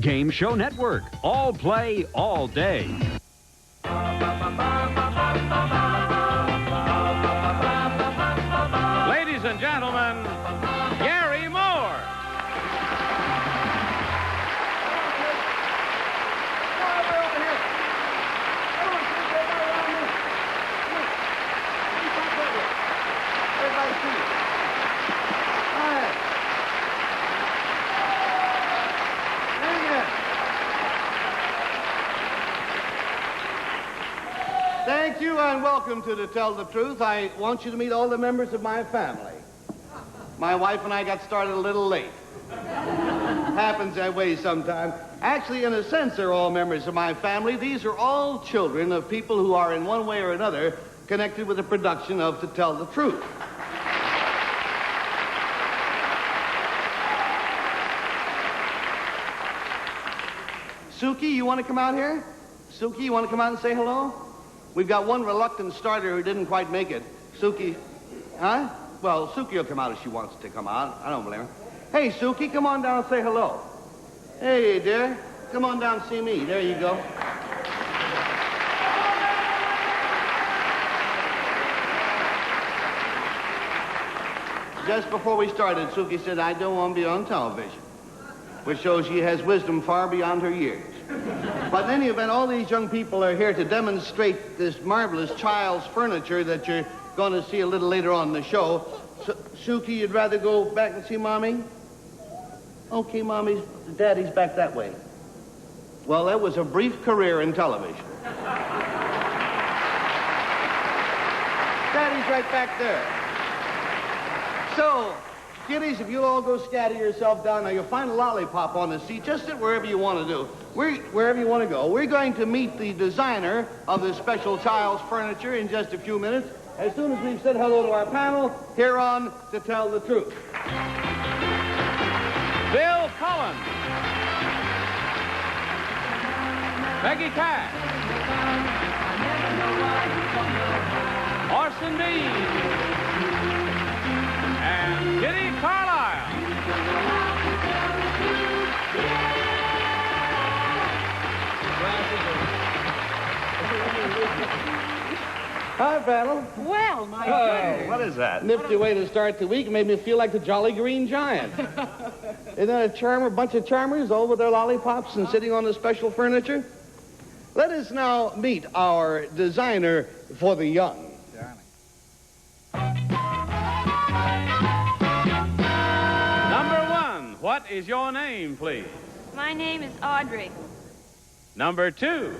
Game Show Network. All play, all day. Ladies and gentlemen, Gary Moore. Thank you and welcome to Tell the Truth. I want you to meet all the members of my family. My wife and I got started a little late. Happens that way sometimes. Actually, in a sense, they're all members of my family. These are all children of people who are in one way or another connected with the production of To Tell the Truth. Suki, you want to come out here? Suki, you want to come out and say hello? We've got one reluctant starter who didn't quite make it. Suki, huh? Well, Suki will come out if she wants to come out. I don't blame her. Hey, Suki, come on down and say hello. Hey, dear. Come on down and see me. There you go. Just before we started, Suki said, I don't want to be on television, which shows she has wisdom far beyond her years. But in any event, all these young people are here to demonstrate this marvelous child's furniture that you're going to see a little later on in the show. Suki, you'd rather go back and see Mommy? Okay, Daddy's back that way. Well, that was a brief career in television. Daddy's right back there. So, kiddies, if you'll all go scatter yourself down, now you'll find a lollipop on the seat. Just sit wherever you want to do. Wherever you want to go. We're going to meet the designer of this special child's furniture in just a few minutes. As soon as we've said hello to our panel, here on To Tell the Truth. Bill Cullen. Peggy Cash. Orson Bean. And Kitty Carlisle. Hi, panel. Well, my goodness. What is that? Nifty way to start the week. It made me feel like the Jolly Green Giant. Isn't that a charmer, bunch of charmers all with their lollipops and sitting on the special furniture? Let us now meet our designer for the young. Number one, what is your name, please? My name is Audrey. Number two.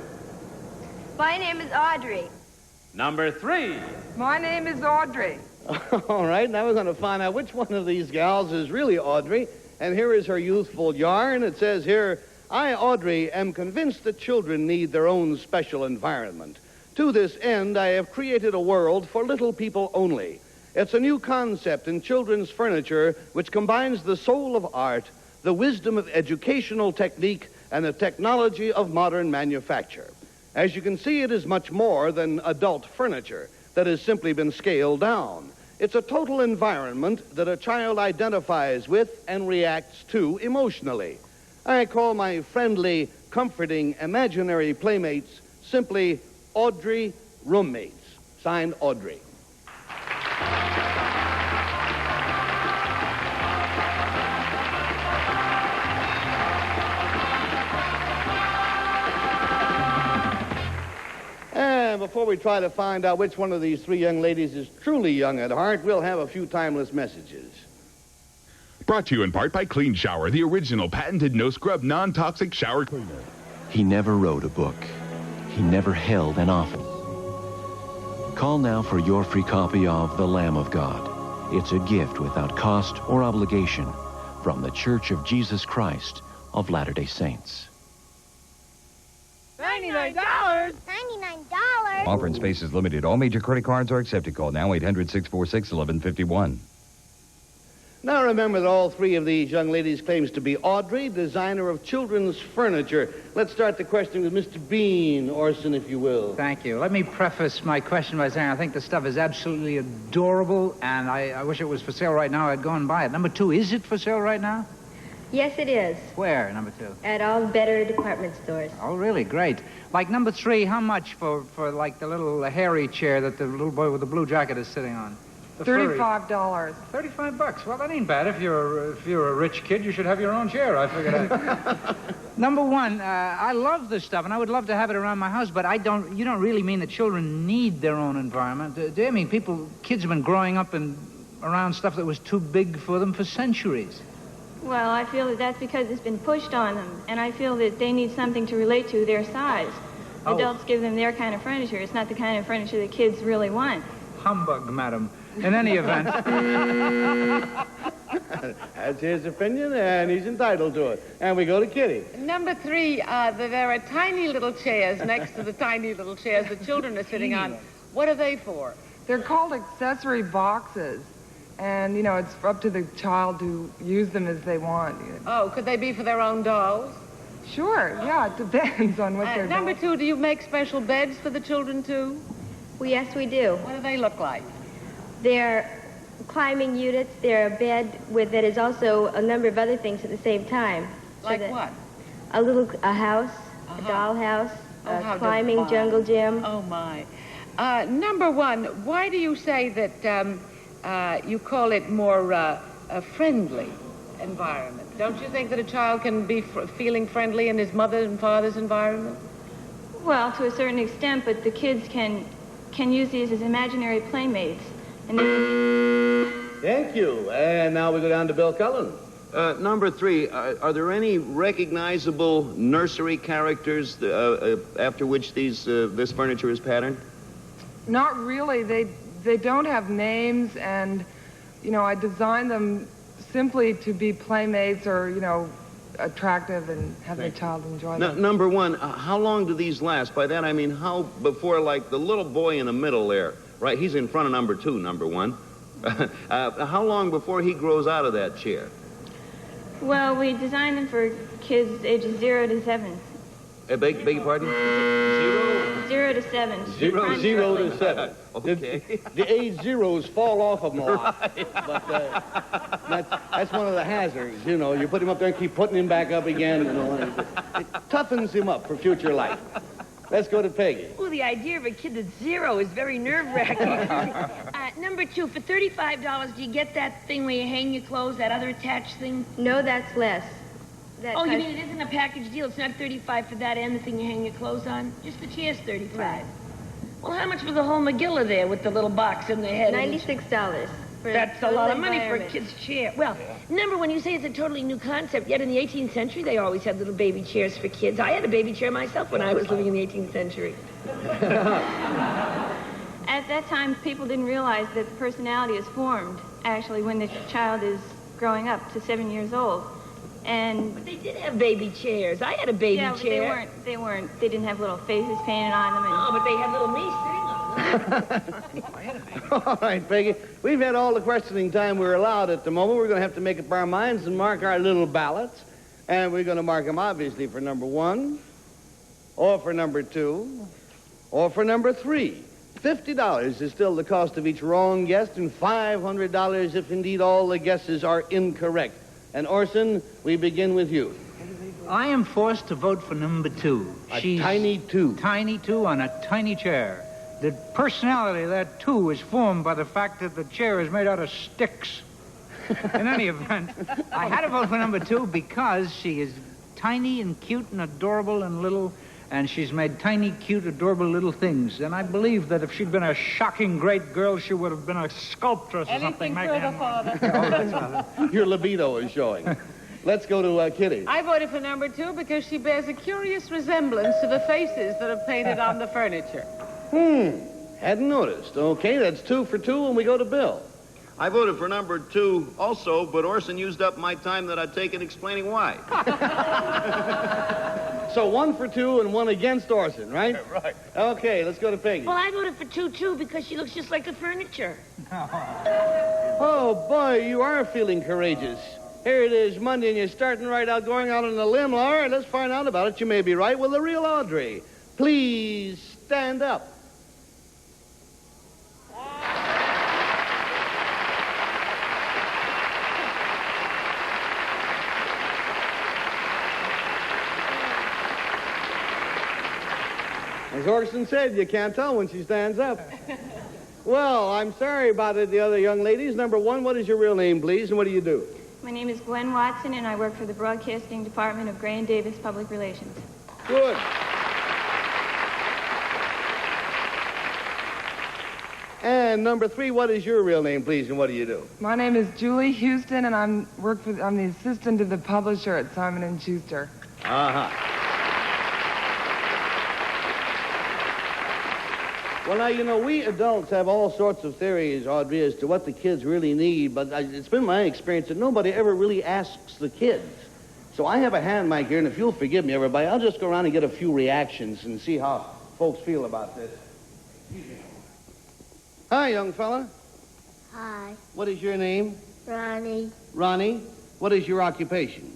My name is Audrey. Number three. My name is Audrey. All right, now we're going to find out which one of these gals is really Audrey. And here is her youthful yarn. It says here, I, Audrey, am convinced that children need their own special environment. To this end, I have created a world for little people only. It's a new concept in children's furniture which combines the soul of art, the wisdom of educational technique, and the technology of modern manufacture. As you can see, it is much more than adult furniture that has simply been scaled down. It's a total environment that a child identifies with and reacts to emotionally. I call my friendly, comforting, imaginary playmates simply Audrey roommates. Signed, Audrey. And before we try to find out which one of these three young ladies is truly young at heart, we'll have a few timeless messages. Brought to you in part by Clean Shower, the original patented no-scrub, non-toxic shower cleaner. He never wrote a book. He never held an office. Call now for your free copy of The Lamb of God. It's a gift without cost or obligation from the Church of Jesus Christ of Latter-day Saints. $99? $99? Offer and space is limited. All major credit cards are accepted. Call now 800-646-1151. Now remember that all three of these young ladies claims to be Audrey, designer of children's furniture. Let's start the question with Mr. Bean, Orson, if you will. Thank you. Let me preface my question by saying I think the stuff is absolutely adorable, and I wish it was for sale right now. I'd go and buy it. Number two, is it for sale right now? Yes, it is. Where, number 2? At all better department stores. Oh, really? Great. Like number 3, how much for like the little hairy chair that the little boy with the blue jacket is sitting on? The furry. $35. $35. Well, that ain't bad. If you're a rich kid, you should have your own chair. I figured out. Number 1, I love this stuff, and I would love to have it around my house. But you don't really mean that children need their own environment, do you? I mean, kids have been growing up around stuff that was too big for them for centuries. Well, I feel that that's because it's been pushed on them, and I feel that they need something to relate to their size. Oh. Adults give them their kind of furniture. It's not the kind of furniture that kids really want. Humbug, madam. In any event. That's his opinion, and he's entitled to it. And we go to Kitty. Number 3, there are tiny little chairs next to the tiny little chairs the children are sitting on. What are they for? They're called accessory boxes. And, it's up to the child to use them as they want. Oh, could they be for their own dolls? Sure, yeah, it depends on what they're Number 2, do you make special beds for the children, too? Well, yes, we do. What do they look like? They're climbing units. They're a bed that is also a number of other things at the same time. Like what? A house, a dollhouse, a climbing jungle gym. Oh, my. Number 1, why do you say that you call it more a friendly environment? Don't you think that a child can be feeling friendly in his mother and father's environment? Well, to a certain extent, but the kids can use these as imaginary playmates. And Thank you. And now we go down to Bill Cullen. Number 3, are there any recognizable nursery characters after which this furniture is patterned? Not really. They don't have names, and, I designed them simply to be playmates or, attractive and have the child enjoy them. Number 1, how long do these last? By that I mean before, like, the little boy in the middle there, right? He's in front of number 2, number 1. How long before he grows out of that chair? Well, we designed them for kids ages 0 to 7. Beg your pardon? 0 to 7. 0 to 7. Okay. The age zeros fall off of them a lot. But that's one of the hazards, You put him up there and keep putting him back up again. It toughens him up for future life. Let's go to Peggy. Well, the idea of a kid that's 0 is very nerve-wracking. Number 2, for $35, do you get that thing where you hang your clothes, that other attached thing? No, that's less. You mean it isn't a package deal? It's not $35 for that and the thing you hang your clothes on? Just the chair's $35. Right. Well, how much for the whole Megillah there with the little box in the head? $96. That's a lot of money for a kid's chair. Well, remember when you say it's a totally new concept, yet in the 18th century they always had little baby chairs for kids. I had a baby chair myself when I was living in the 18th century. At that time, people didn't realize that the personality is formed, actually, when the child is growing up to 7 years old. But they did have baby chairs. I had a baby chair. But they didn't have little faces painted on them. No, but they had little me sitting on them. All right, Peggy. We've had all the questioning time we're allowed at the moment. We're going to have to make up our minds and mark our little ballots. And we're going to mark them, obviously, for number 1, or for number 2, or for number 3. $50 is still the cost of each wrong guess, and $500 if indeed all the guesses are incorrect. And Orson, we begin with you. I am forced to vote for number 2. She's tiny 2. Tiny 2 on a tiny chair. The personality of that 2 is formed by the fact that the chair is made out of sticks. In any event, I had to vote for number 2 because she is tiny and cute and adorable and little, and she's made tiny, cute, adorable little things. And I believe that if she'd been a shocking great girl, she would have been a sculptress or something. Anything further, Father? Your libido is showing. Let's go to Kitty. I voted for number 2 because she bears a curious resemblance to the faces that are painted on the furniture. Hadn't noticed. Okay, that's 2 for 2, and we go to Bill. I voted for number 2 also, but Orson used up my time that I'd taken explaining why. So 1 for 2 and 1 against Orson, right? Right. Okay, let's go to Peggy. Well, I voted for 2, too, because she looks just like the furniture. Oh, boy, you are feeling courageous. Here it is, Monday, and you're starting right out, going out on a limb. All right, let's find out about it. You may be right. Well, the real Audrey, please stand up. As Orson said, you can't tell when she stands up. Well, I'm sorry about it, the other young ladies. Number one, what is your real name, please, and what do you do? My name is Gwen Watson, and I work for the Broadcasting Department of Gray and Davis Public Relations. Good. And number three, what is your real name, please, and what do you do? My name is Julie Houston, and I'm the assistant to the publisher at Simon & Schuster. Uh-huh. Well, now, you know, we adults have all sorts of theories, Audrey, as to what the kids really need, but it's been my experience that nobody ever really asks the kids. So I have a hand mic here, and if you'll forgive me, everybody, I'll just go around and get a few reactions and see how folks feel about this. Hi, young fella. Hi. What is your name? Ronnie. Ronnie. What is your occupation?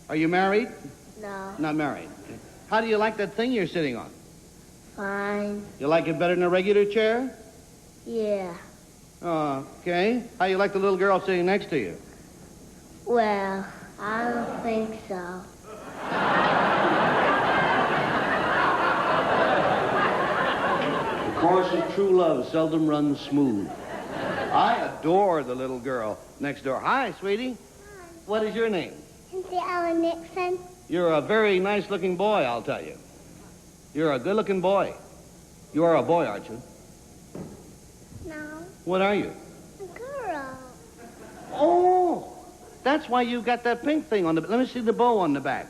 Are you married? No. Not married. Okay. How do you like that thing you're sitting on? Fine. You like it better than a regular chair? Yeah. Okay. How you like the little girl sitting next to you? Well, I don't think so. The course of true love seldom runs smooth. I adore the little girl next door. Hi, sweetie. Hi. What is your name? Cynthia Ellen Nixon. You're a very nice-looking boy, I'll tell you. You're a good-looking boy. You are a boy, aren't you? No. What are you? A girl. Oh, that's why you got that pink thing on the... Let me see the bow on the back.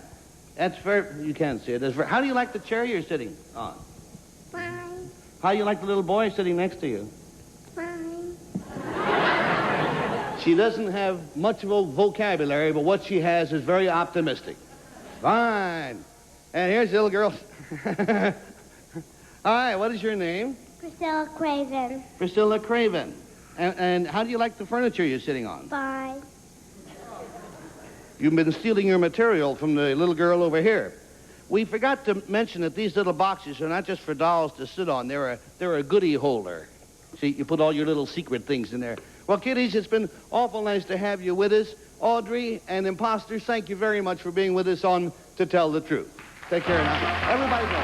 That's very... You can't see it. That's very... How do you like the chair you're sitting on? Fine. How do you like the little boy sitting next to you? Fine. She doesn't have much of a vocabulary, but what she has is very optimistic. Fine. And here's the little girl. All right, what is your name? Priscilla Craven. Priscilla Craven. And how do you like the furniture you're sitting on? Fine. You've been stealing your material from the little girl over here. We forgot to mention that these little boxes are not just for dolls to sit on. They're a goodie holder. See, you put all your little secret things in there. Well, kiddies, it's been awful nice to have you with us. Audrey and Imposters, thank you very much for being with us on To Tell the Truth. Take care now. Everybody go.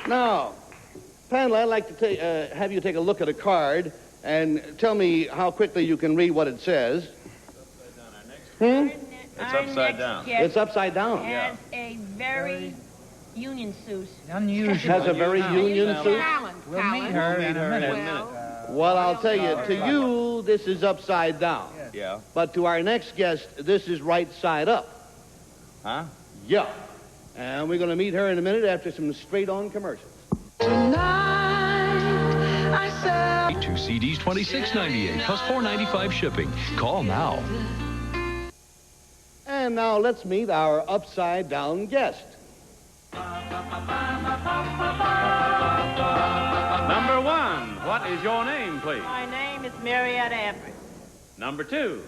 Now, panel, I'd like to have you take a look at a card and tell me how quickly you can read what it says. It's upside down. It's upside down. Has a very union suit. Unusual. Has a very union suit. We'll meet her in a minute. Well, I'll tell you, to you, this is upside down. Yeah. But to our next guest, this is right side up. Huh? Yeah. And we're going to meet her in a minute after some straight-on commercials. Two CDs, $26.98 plus $4.95 shipping. Call now. And now let's meet our upside-down guest. Number one, what is your name, please? My name is Marietta Everett. Number two.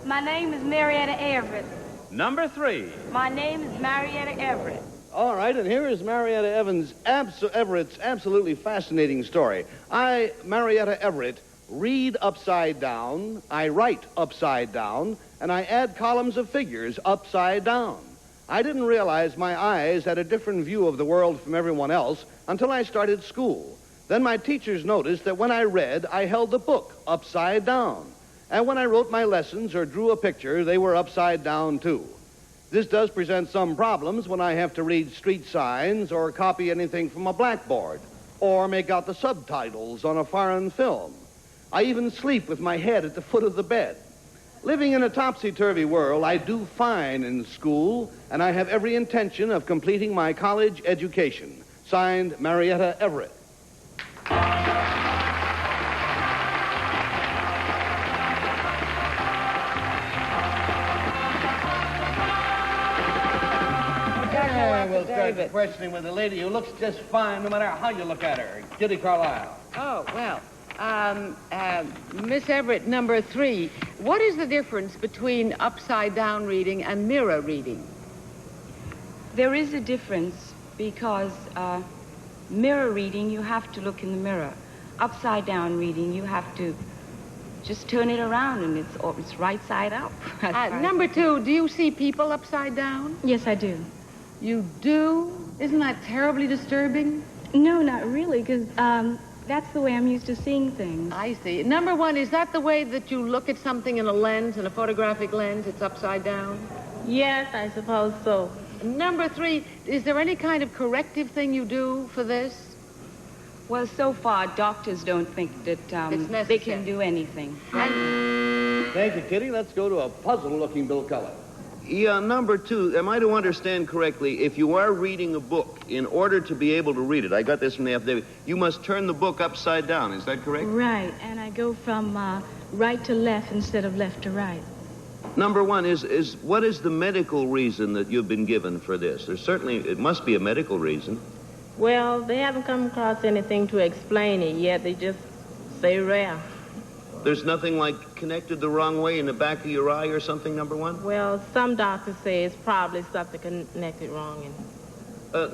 My name is Marietta Everett. Number three. My name is Marietta Everett. All right, and here is Marietta Everett's absolutely fascinating story. I, Marietta Everett, read upside down, I write upside down, and I add columns of figures upside down. I didn't realize my eyes had a different view of the world from everyone else until I started school. Then my teachers noticed that when I read, I held the book upside down. And when I wrote my lessons or drew a picture, they were upside down, too. This does present some problems when I have to read street signs or copy anything from a blackboard or make out the subtitles on a foreign film. I even sleep with my head at the foot of the bed. Living in a topsy-turvy world, I do fine in school, and I have every intention of completing my college education. Signed, Marietta Everett. We'll start the questioning with a lady who looks just fine no matter how you look at her. Judy Carlisle. Oh, well, Miss Everett, number three, what is the difference between upside-down reading and mirror reading? There is a difference because mirror reading, you have to look in the mirror. upside down reading, you have to just turn it around and it's right side up. Number 2, do you see people upside down? Yes, I do. You do? Isn't that terribly disturbing? No, not really, because that's the way I'm used to seeing things. I see. Number 1, is that the way that you look at something in a lens, in a photographic lens? It's upside down? Yes, I suppose so. Number 3, is there any kind of corrective thing you do for this? Well, so far, doctors don't think that they can do anything. Thank you, Kitty. Let's go to a puzzle-looking Bill Cullen. Yeah, number 2, am I to understand correctly, if you are reading a book, in order to be able to read it, I got this from the affidavit, you must turn the book upside down, is that correct? Right, and I go from right to left instead of left to right. Number 1, what is the medical reason that you've been given for this? It must be a medical reason. Well, they haven't come across anything to explain it yet. They just say rare. There's nothing like connected the wrong way in the back of your eye or something, number 1? Well, some doctors say it's probably something connected wrong.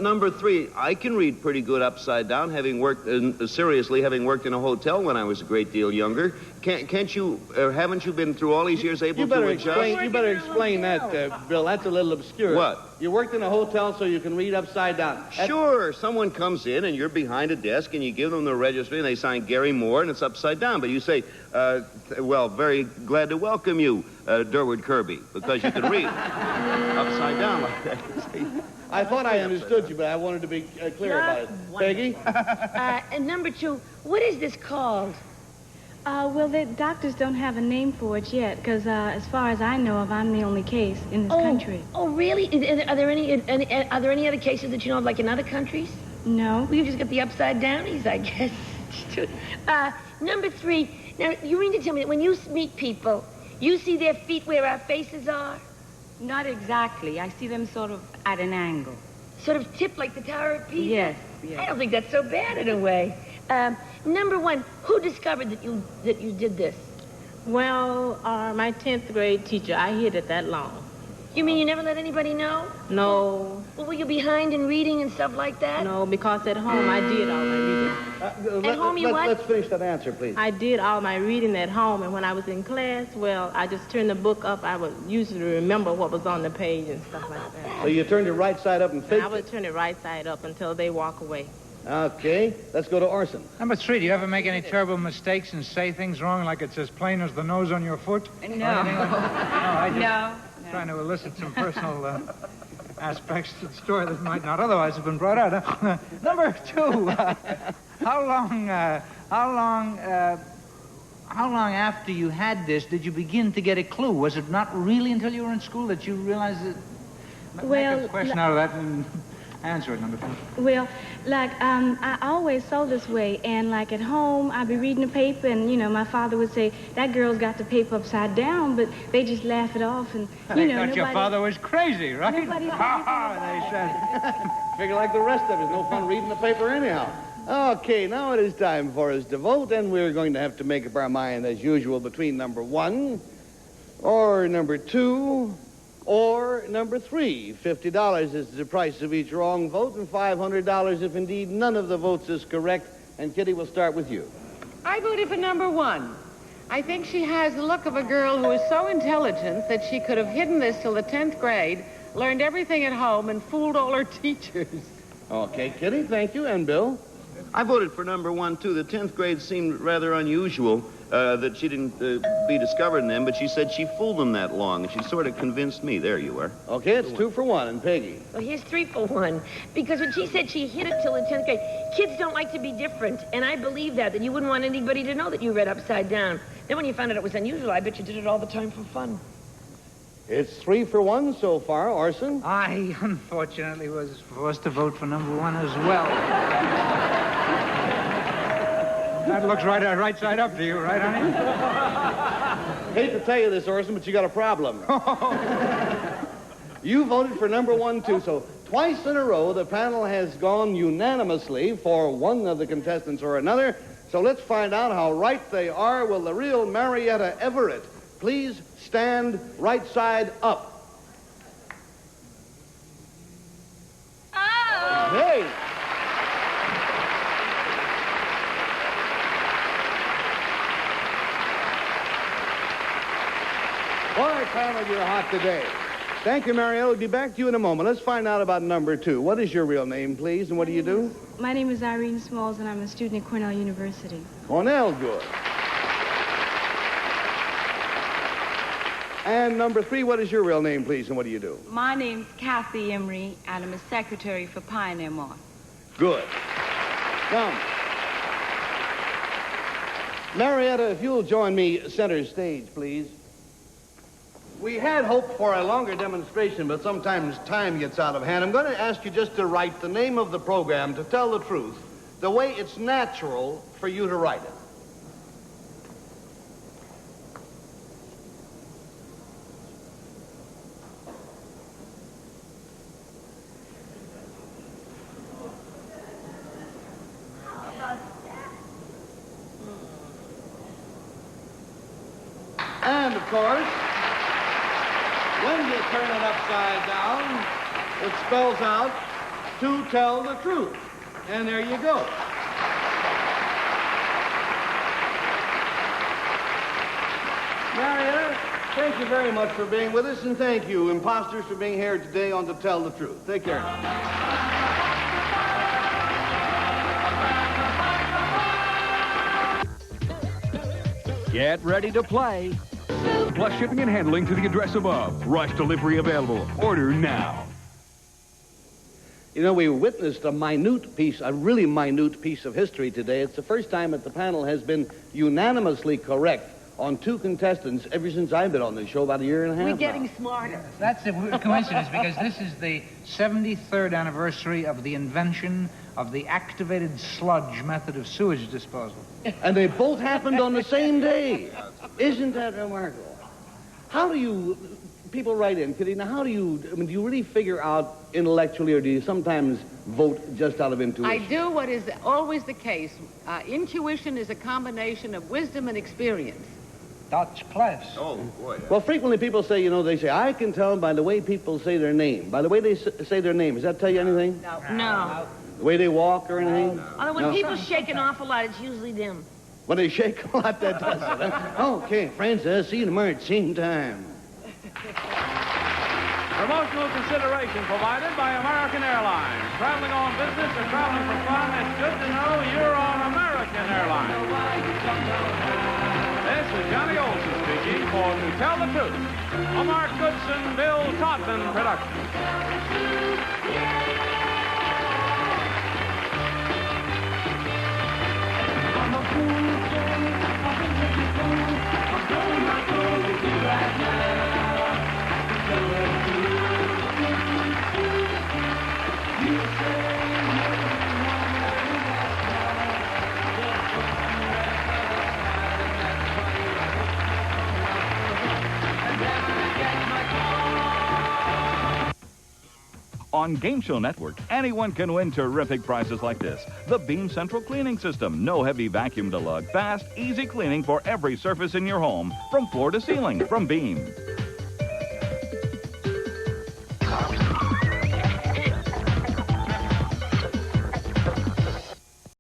Number 3, I can read pretty good upside down, having worked in a hotel when I was a great deal younger. Can't you, haven't you been through all these years able to adjust? You better explain that, Bill. That's a little obscure. What? You worked in a hotel so you can read upside down. Sure. Someone comes in and you're behind a desk and you give them the registry and they sign Gary Moore and it's upside down. But you say, well, very glad to welcome you, Durward Kirby, because you can read upside down like that. I thought I understood you, but I wanted to be clear about it. Peggy? And number 2, what is this called? Well, the doctors don't have a name for it yet, because as far as I know of, I'm the only case in this country. Oh, really? Are there any other cases that you know of, like in other countries? No. Well, you just got the upside downies, I guess. Number 3, now, you mean to tell me that when you meet people, you see their feet where our faces are? Not exactly. I see them sort of at an angle. Sort of tipped like the Tower of Pisa? Yes. I don't think that's so bad in a way. Number 1, who discovered that you did this? Well, my 10th grade teacher, I hid it that long. You mean you never let anybody know? No. Well, were you behind in reading and stuff like that? No, because at home I did all my reading. At home you what? Let's finish that answer, please. I did all my reading at home, and when I was in class, well, I just turned the book up. I would usually remember what was on the page and stuff like that. So you turned it right side up and faked I would turn it right side up until they walk away. Okay, let's go to Orson. Number 3, do you ever make any terrible mistakes and say things wrong like it's as plain as the nose on your foot? No. No. Trying to elicit some personal aspects to the story that might not otherwise have been brought out. Number 2, how long after you had this did you begin to get a clue? Was it not really until you were in school that you realized that? Well, make a question out of that and answer it, number 2. Well, like, I always saw this way, and like at home, I'd be reading the paper, and, you know, my father would say, that girl's got the paper upside down, but they just laugh it off, and, you know, thought your father was crazy, right? Nobody they said. Figure like the rest of us, no fun reading the paper anyhow. Okay, now it is time for us to vote, and we're going to have to make up our mind, as usual, between number 1 or number 2 or number 3. $50 is the price of each wrong vote, and $500 if indeed none of the votes is correct. And Kitty, we'll start with you. I voted for number 1. I think she has the look of a girl who is so intelligent that she could have hidden this till the 10th grade, learned everything at home, and fooled all her teachers. Okay, Kitty, thank you. And Bill? I voted for number 1, too. The 10th grade seemed rather unusual that she didn't be discovered in them, but she said she fooled them that long, and she sort of convinced me. There you are. Okay, it's 2 for 1. And Peggy? Well, here's 3 for 1. Because when she said she hid it till the 10th grade, kids don't like to be different, and I believe that you wouldn't want anybody to know that you read upside down. Then when you found out it was unusual, I bet you did it all the time for fun. It's 3 for 1 so far. Orson? I, unfortunately, was forced to vote for number 1 as well. That looks right side up to you, right, honey? Hate to tell you this, Orson, but you got a problem. You voted for number 1, too, so twice in a row the panel has gone unanimously for one of the contestants or another. So let's find out how right they are. Will the real Marietta Everett please stand right side up? Oh! Hey! Pamela, you're hot today. Thank you, Marietta. We'll be back to you in a moment. Let's find out about number 2. What is your real name, please, and what do you do? My name is Irene Smalls, and I'm a student at Cornell University. Cornell, good. And number 3, what is your real name, please, and what do you do? My name's Kathy Emery, and I'm a secretary for Pioneer Moth. Good. Now, Marietta, if you'll join me center stage, please. We had hoped for a longer demonstration, but sometimes time gets out of hand. I'm going to ask you just to write the name of the program, to tell the truth, the way it's natural for you to write it. And, of course, when you turn it upside down, it spells out, to tell the truth. And there you go. Marietta, thank you very much for being with us, and thank you, imposters, for being here today on To Tell the Truth. Take care. Get ready to play. Plus shipping and handling to the address above. Rush delivery available. Order now. You know, we witnessed a really minute piece of history today. It's the first time that the panel has been unanimously correct on 2 contestants ever since I've been on this show, about a year and a half We're getting now. smarter. That's a weird coincidence because this is the 73rd anniversary of the invention of the activated sludge method of sewage disposal. And they both happened on the same day. Isn't that remarkable? How do you, people write in, Kitty, now how do you really figure out intellectually, or do you sometimes vote just out of intuition? I do what is always the case. Intuition is a combination of wisdom and experience. That's close. Oh, boy. Well, frequently people say, they say, I can tell by the way people say their name. By the way they say their name. Does that tell you anything? No. The way they walk or anything? Although when people shake an awful lot, it's usually them. When they shake a lot, that does it. Huh? Okay, friends, see you tomorrow at the same time. Promotional consideration provided by American Airlines. Traveling on business or traveling for fun, it's good to know you're on American Airlines. This is Johnny Olson speaking for To Tell the Truth, a Mark Goodson, Bill Todman production. On Game Show Network, anyone can win terrific prizes like this. The Beam Central Cleaning System. No heavy vacuum to lug. Fast, easy cleaning for every surface in your home, from floor to ceiling, from Beam.